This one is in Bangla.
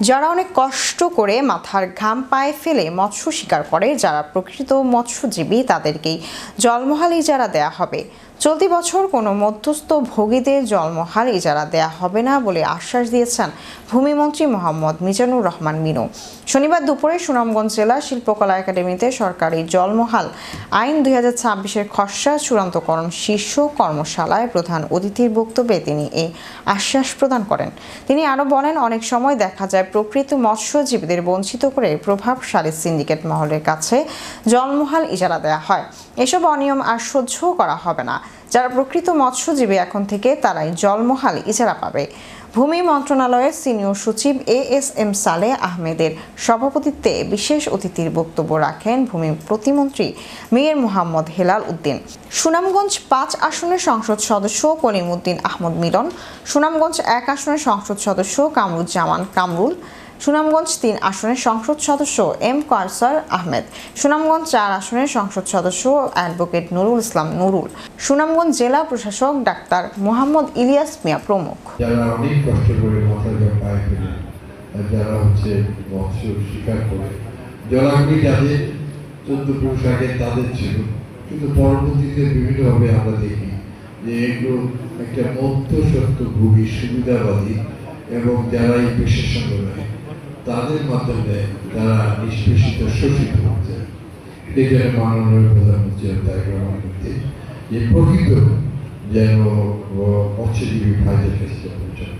যারা অনেক কষ্ট করে মাথার ঘাম পায়ে ফেলে মৎস্য শিকার করে, যারা প্রকৃত মৎস্যজীবী, তাদেরকেই জলমহাল ইজারা দেয়া হবে। চলতি বছর কোনো মধ্যস্থ ভোগীদের জলমহাল ইজারা দেয়া হবে না বলে আশ্বাস দিয়েছেন ভূমিমন্ত্রী মোহাম্মদ মিজানুর রহমান মিনু। শনিবার দুপুরে সুনামগঞ্জ জেলা শিল্পকলা একাডেমিতে সরকারি জলমহাল আইন 2026-এর খসড়া চূড়ান্তকরণ শীর্ষ কর্মশালায় প্রধান অতিথির বক্তব্যে তিনি এই আশ্বাস প্রদান করেন। তিনি আরও বলেন, অনেক সময় দেখা যায় প্রকৃত মৎস্যজীবীদের বঞ্চিত করে প্রভাবশালী সিন্ডিকেট মহলের কাছে জলমহাল ইজারা দেওয়া হয়। এসব অনিয়ম আর সহ্য করা হবে না। যারা প্রকৃত মৎস্যজীবী এখন থেকে তারাই জলমহাল ইজারা পাবে। ভূমি মন্ত্রণালয়ের সিনিয়র সচিব ASM সালেহ আহমেদের সভাপতিত্বে বিশেষ অতিথির বক্তব্য রাখেন ভূমি প্রতিমন্ত্রী মীর মোহাম্মদ হেলাল উদ্দিন। সুনামগঞ্জ 5 আসনের সংসদ সদস্য কলিমউদ্দিন আহমদ মিলন, সুনামগঞ্জ 1 আসনের সংসদ সদস্য কামরুজ্জামান কামরুল, সুনামগঞ্জ 3 আসনের সংসদ সদস্য M কায়সার আহমেদ, সুনামগঞ্জ 4 আসনের সংসদ সদস্য অ্যাডভোকেট নুরুল ইসলাম নুরুল, সুনামগঞ্জ জেলা প্রশাসক ডাক্তার মোহাম্মদ ইলিয়াস মিয়া প্রমুখ। যারা অনেক কষ্ট করে মাথার ঘাম পায়ে ফেলে, যারা মৎস্য শিকার করে, জলাভূমি যাদের 14 পুরুষ আগে তাদের ছিল, কিন্তু পরবর্তীতে বিভিন্নভাবে আমরা দেখি যে এগুলো একটা মধ্যস্বত্ব ভূমি সুবিধাবাদী এবং যারা এই পেশার সঙ্গে রয়ে তাদের মাধ্যমে তারা নিষ্পেষিত শোষিত হচ্ছে। এই জন্য মাননীয় প্রধানমন্ত্রী দায়িত্ব করতে যে প্রকৃত যেন মৎস্যজীবী ভাইদের কাছে পৌঁছানো।